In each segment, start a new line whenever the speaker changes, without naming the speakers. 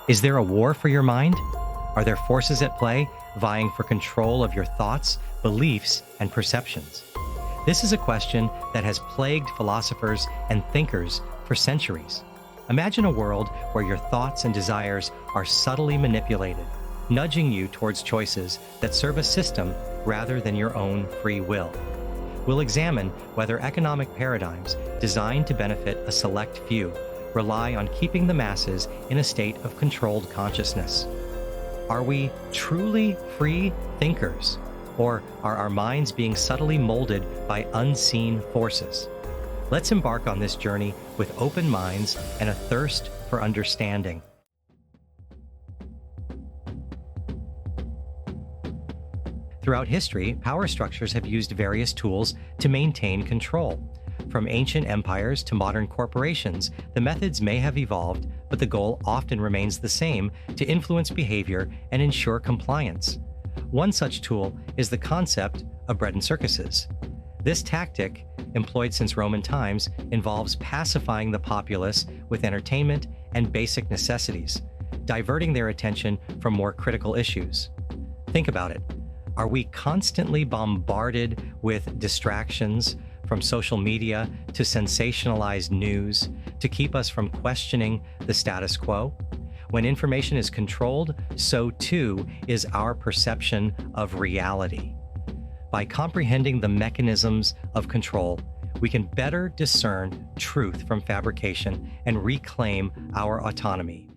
Is there a war for your mind? Are there forces at play vying for control of your thoughts, beliefs, and perceptions? This is a question that has plagued philosophers and thinkers for centuries. Imagine a world where your thoughts and desires are subtly manipulated, nudging you towards choices that serve a system rather than your own free will. We'll examine whether economic paradigms designed to benefit a select few rely on keeping the masses in a state of controlled consciousness. Are we truly free thinkers, or are our minds being subtly molded by unseen forces? Let's embark on this journey with open minds and a thirst for understanding. Throughout history, power structures have used various tools to maintain control. From ancient empires to modern corporations, the methods may have evolved, but the goal often remains the same: to influence behavior and ensure compliance. One such tool is the concept of bread and circuses. This tactic, employed since Roman times, involves pacifying the populace with entertainment and basic necessities, diverting their attention from more critical issues. Think about it. Are we constantly bombarded with distractions, from social media to sensationalized news, to keep us from questioning the status quo? When information is controlled, so too is our perception of reality. By comprehending the mechanisms of control, we can better discern truth from fabrication and reclaim our autonomy.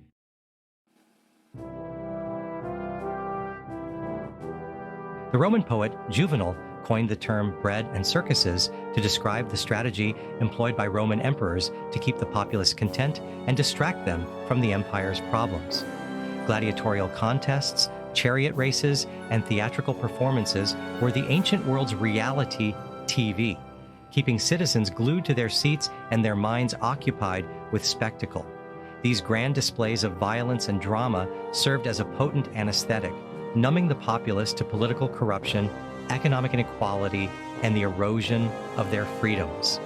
The Roman poet Juvenal coined the term bread and circuses to describe the strategy employed by Roman emperors to keep the populace content and distract them from the empire's problems. Gladiatorial contests, chariot races, and theatrical performances were the ancient world's reality TV, keeping citizens glued to their seats and their minds occupied with spectacle. These grand displays of violence and drama served as a potent anesthetic, numbing the populace to political corruption, economic inequality, and the erosion of their freedoms.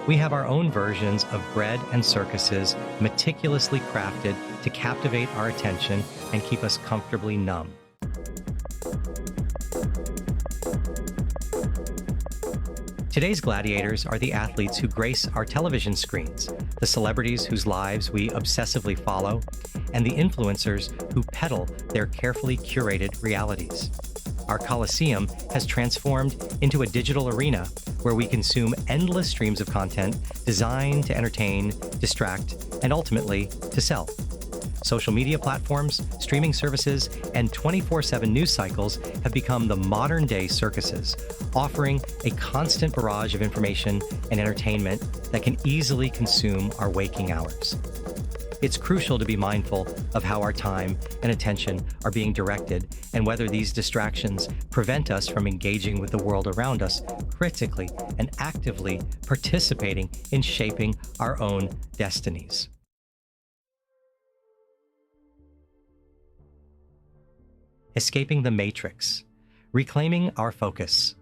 We have our own versions of bread and circuses, meticulously crafted to captivate our attention and keep us comfortably numb. Today's gladiators are the athletes who grace our television screens, the celebrities whose lives we obsessively follow, and the influencers who peddle their carefully curated realities. Our Colosseum has transformed into a digital arena where we consume endless streams of content designed to entertain, distract, and ultimately to sell. Social media platforms, streaming services, and 24/7 news cycles have become the modern-day circuses, offering a constant barrage of information and entertainment that can easily consume our waking hours. It's crucial to be mindful of how our time and attention are being directed and whether these distractions prevent us from engaging with the world around us critically and actively participating in shaping our own destinies. Escaping the matrix, reclaiming our focus.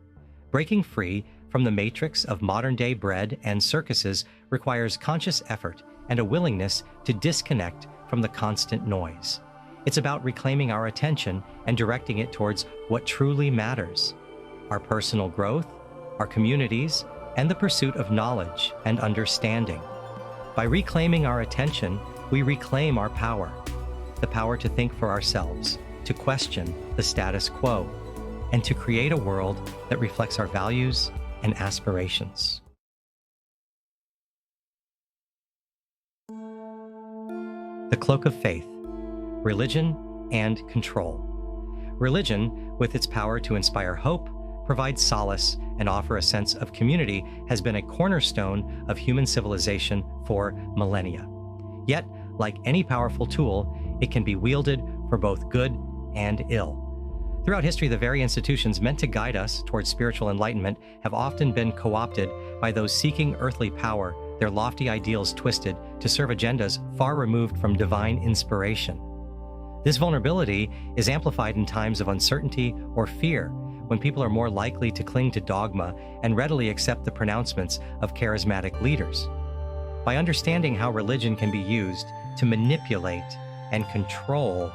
Breaking free from the matrix of modern-day bread and circuses requires conscious effort and a willingness to disconnect from the constant noise. It's about reclaiming our attention and directing it towards what truly matters: our personal growth, our communities, and the pursuit of knowledge and understanding. By reclaiming our attention, we reclaim our power, the power to think for ourselves, to question the status quo, and to create a world that reflects our values and aspirations. The cloak of faith, religion and control. Religion, with its power to inspire hope, provide solace, and offer a sense of community, has been a cornerstone of human civilization for millennia. Yet, like any powerful tool, it can be wielded for both good and ill. Throughout history, the very institutions meant to guide us towards spiritual enlightenment have often been co-opted by those seeking earthly power, their lofty ideals twisted to serve agendas far removed from divine inspiration. This vulnerability is amplified in times of uncertainty or fear, when people are more likely to cling to dogma and readily accept the pronouncements of charismatic leaders. By understanding how religion can be used to manipulate and control,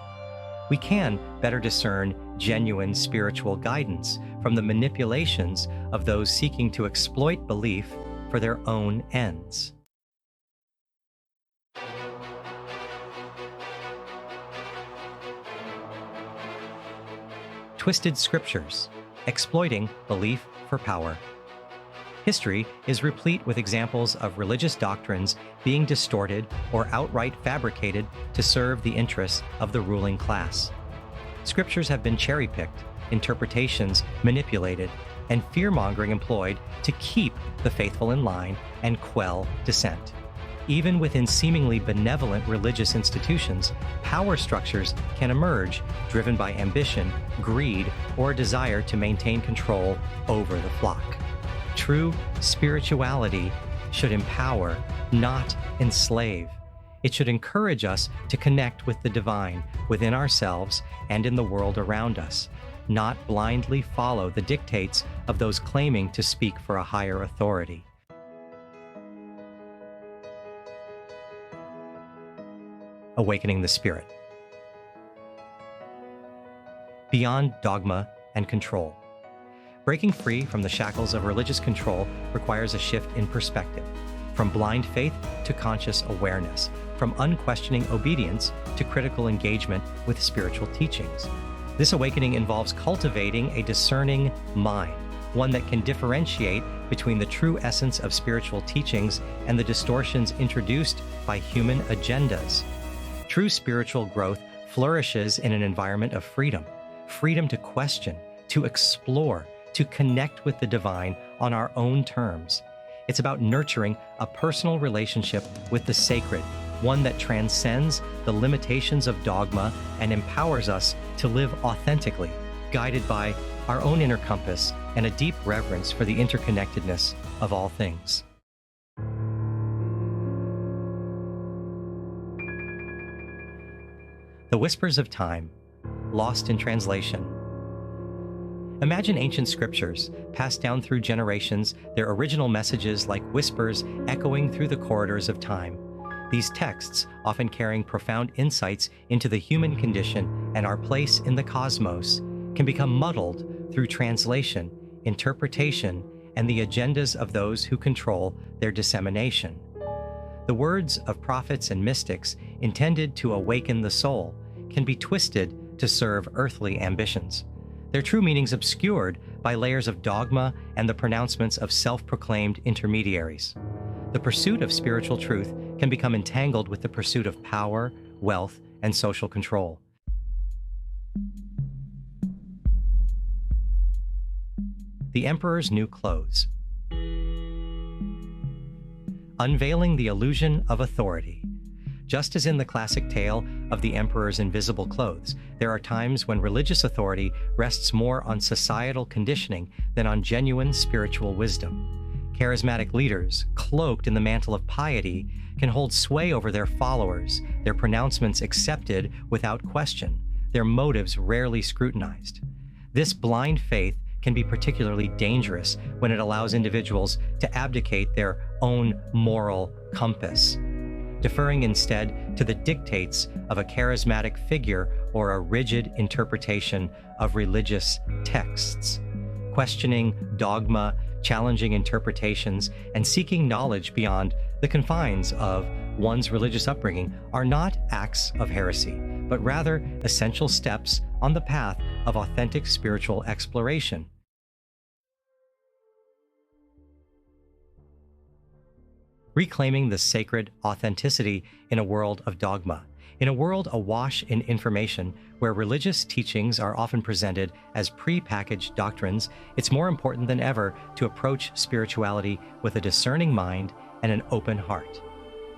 we can better discern genuine spiritual guidance from the manipulations of those seeking to exploit belief for their own ends. Twisted scriptures, exploiting belief for power. History is replete with examples of religious doctrines being distorted or outright fabricated to serve the interests of the ruling class. Scriptures have been cherry-picked, interpretations manipulated, and fear-mongering employed to keep the faithful in line and quell dissent. Even within seemingly benevolent religious institutions, power structures can emerge driven by ambition, greed, or a desire to maintain control over the flock. True spirituality should empower, not enslave. It should encourage us to connect with the divine within ourselves and in the world around us, not blindly follow the dictates of those claiming to speak for a higher authority. Awakening the Spirit. Beyond dogma and control. Breaking free from the shackles of religious control requires a shift in perspective, from blind faith to conscious awareness, from unquestioning obedience to critical engagement with spiritual teachings. This awakening involves cultivating a discerning mind, one that can differentiate between the true essence of spiritual teachings and the distortions introduced by human agendas. True spiritual growth flourishes in an environment of freedom to question, to explore, to connect with the divine on our own terms. It's about nurturing a personal relationship with the sacred, one that transcends the limitations of dogma and empowers us to live authentically, guided by our own inner compass and a deep reverence for the interconnectedness of all things. The Whispers of Time, lost in translation. Imagine ancient scriptures, passed down through generations, their original messages like whispers echoing through the corridors of time. These texts, often carrying profound insights into the human condition and our place in the cosmos, can become muddled through translation, interpretation, and the agendas of those who control their dissemination. The words of prophets and mystics intended to awaken the soul can be twisted to serve earthly ambitions, their true meanings obscured by layers of dogma and the pronouncements of self-proclaimed intermediaries. The pursuit of spiritual truth can become entangled with the pursuit of power, wealth, and social control. The Emperor's New Clothes. Unveiling the illusion of authority. Just as in the classic tale of the Emperor's invisible clothes, there are times when religious authority rests more on societal conditioning than on genuine spiritual wisdom. Charismatic leaders, cloaked in the mantle of piety, can hold sway over their followers, their pronouncements accepted without question, their motives rarely scrutinized. This blind faith can be particularly dangerous when it allows individuals to abdicate their own moral compass, deferring instead to the dictates of a charismatic figure or a rigid interpretation of religious texts. Questioning dogma, challenging interpretations, and seeking knowledge beyond the confines of one's religious upbringing are not acts of heresy, but rather essential steps on the path of authentic spiritual exploration. Reclaiming the sacred authenticity in a world of dogma. In a world awash in information, where religious teachings are often presented as pre-packaged doctrines, it's more important than ever to approach spirituality with a discerning mind and an open heart.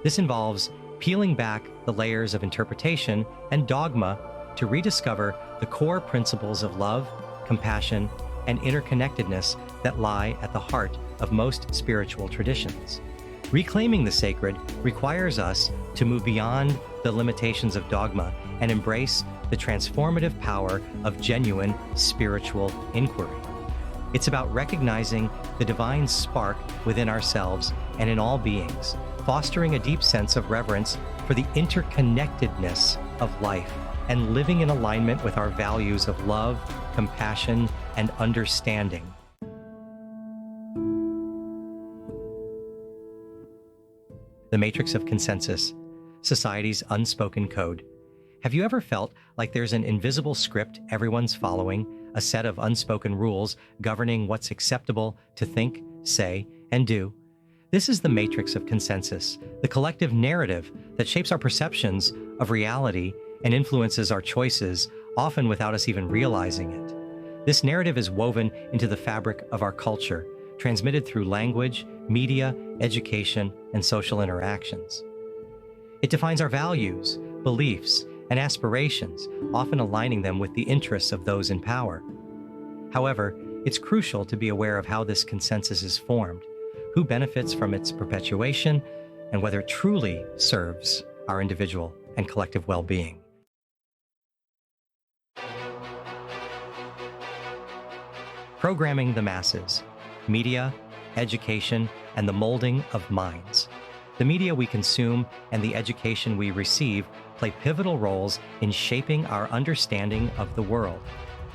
This involves peeling back the layers of interpretation and dogma to rediscover the core principles of love, compassion, and interconnectedness that lie at the heart of most spiritual traditions. Reclaiming the sacred requires us to move beyond the limitations of dogma and embrace the transformative power of genuine spiritual inquiry. It's about recognizing the divine spark within ourselves and in all beings, fostering a deep sense of reverence for for the interconnectedness of life and living in alignment with our values of love, compassion, and understanding. The Matrix of Consensus, society's unspoken code. Have you ever felt like there's an invisible script everyone's following, a set of unspoken rules governing what's acceptable to think, say, and do? This is the Matrix of Consensus, the collective narrative that shapes our perceptions of reality and influences our choices, often without us even realizing it. This narrative is woven into the fabric of our culture, transmitted through language, media, education, and social interactions. It defines our values, beliefs, and aspirations, often aligning them with the interests of those in power. However, it's crucial to be aware of how this consensus is formed, who benefits from its perpetuation, and whether it truly serves our individual and collective well-being. Programming the masses, media, education, and the molding of minds. The media we consume and the education we receive play pivotal roles in shaping our understanding of the world.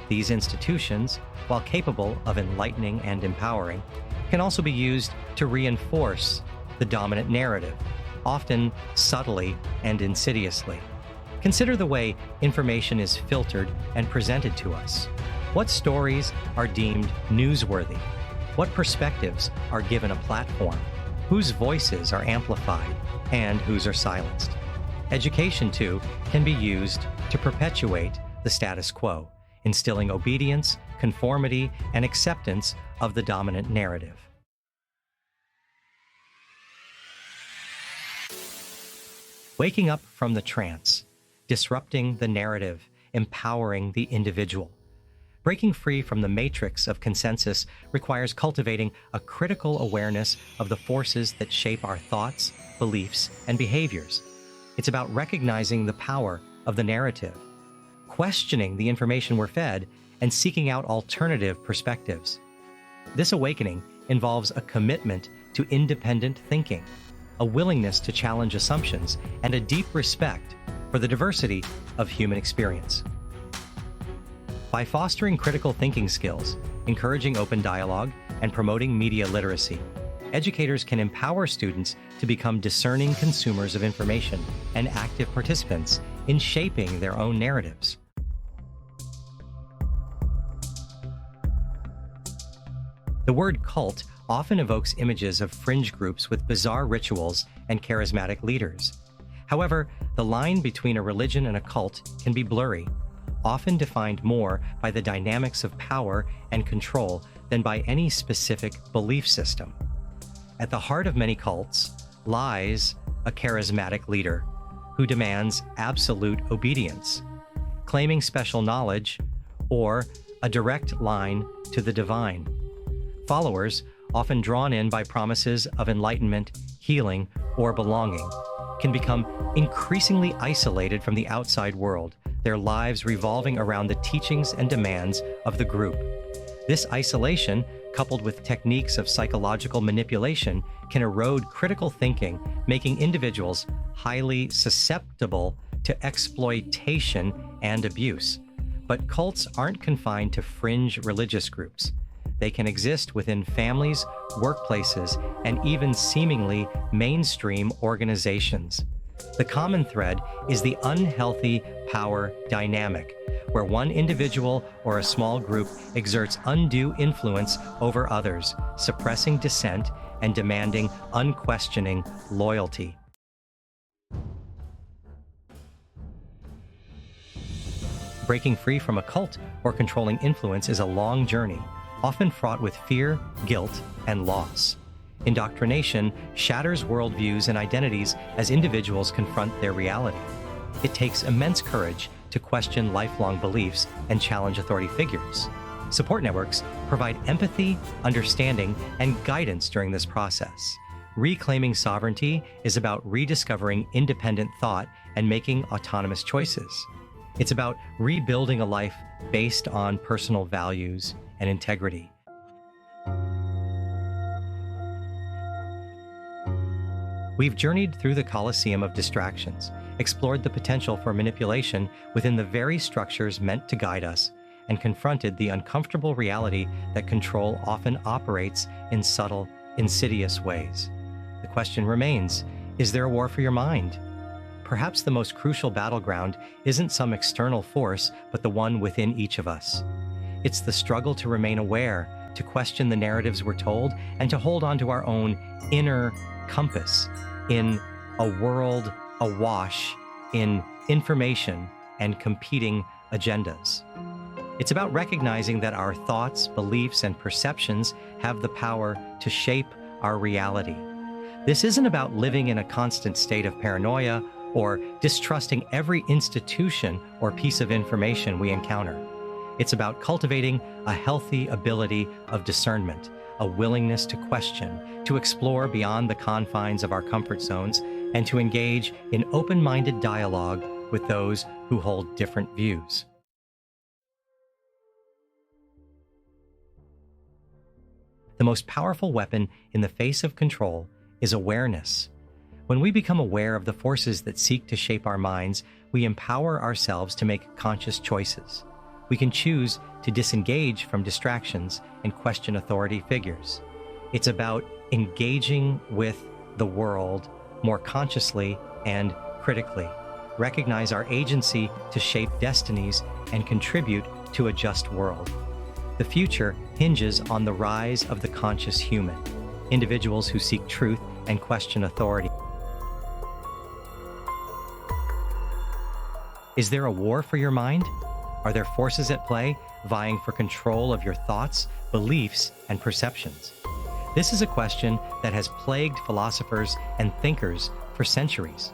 These institutions, while capable of enlightening and empowering, can also be used to reinforce the dominant narrative, often subtly and insidiously. Consider the way information is filtered and presented to us. What stories are deemed newsworthy? What perspectives are given a platform? Whose voices are amplified and whose are silenced? Education, too, can be used to perpetuate the status quo, instilling obedience, conformity, and acceptance of the dominant narrative. Waking up from the trance, disrupting the narrative, empowering the individual. Breaking free from the matrix of consensus requires cultivating a critical awareness of the forces that shape our thoughts, beliefs, and behaviors. It's about recognizing the power of the narrative, questioning the information we're fed, and seeking out alternative perspectives. This awakening involves a commitment to independent thinking, a willingness to challenge assumptions, and a deep respect for the diversity of human experience. By fostering critical thinking skills, encouraging open dialogue, and promoting media literacy, educators can empower students to become discerning consumers of information and active participants in shaping their own narratives. The word cult often evokes images of fringe groups with bizarre rituals and charismatic leaders. However, the line between a religion and a cult can be blurry, often defined more by the dynamics of power and control than by any specific belief system. At the heart of many cults lies a charismatic leader who demands absolute obedience, claiming special knowledge or a direct line to the divine. Followers, often drawn in by promises of enlightenment, healing, or belonging, can become increasingly isolated from the outside world, their lives revolving around the teachings and demands of the group. This isolation, coupled with techniques of psychological manipulation, can erode critical thinking, making individuals highly susceptible to exploitation and abuse. But cults aren't confined to fringe religious groups. They can exist within families, workplaces, and even seemingly mainstream organizations. The common thread is the unhealthy power dynamic, where one individual or a small group exerts undue influence over others, suppressing dissent and demanding unquestioning loyalty. Breaking free from a cult or controlling influence is a long journey, often fraught with fear, guilt, and loss. Indoctrination shatters worldviews and identities as individuals confront their reality. It takes immense courage to question lifelong beliefs and challenge authority figures. Support networks provide empathy, understanding, and guidance during this process. Reclaiming sovereignty is about rediscovering independent thought and making autonomous choices. It's about rebuilding a life based on personal values and integrity. We've journeyed through the Colosseum of distractions, explored the potential for manipulation within the very structures meant to guide us, and confronted the uncomfortable reality that control often operates in subtle, insidious ways. The question remains, is there a war for your mind? Perhaps the most crucial battleground isn't some external force, but the one within each of us. It's the struggle to remain aware, to question the narratives we're told, and to hold on to our own inner compass in a world awash in information and competing agendas. It's about recognizing that our thoughts, beliefs, and perceptions have the power to shape our reality. This isn't about living in a constant state of paranoia or distrusting every institution or piece of information we encounter. It's about cultivating a healthy ability of discernment, a willingness to question, to explore beyond the confines of our comfort zones, and to engage in open-minded dialogue with those who hold different views. The most powerful weapon in the face of control is awareness. When we become aware of the forces that seek to shape our minds, we empower ourselves to make conscious choices. We can choose to disengage from distractions and question authority figures. It's about engaging with the world more consciously and critically, recognize our agency to shape destinies, and contribute to a just world. The future hinges on the rise of the conscious human, individuals who seek truth and question authority. Is there a war for your mind? Are there forces at play vying for control of your thoughts, beliefs, and perceptions? This is a question that has plagued philosophers and thinkers for centuries.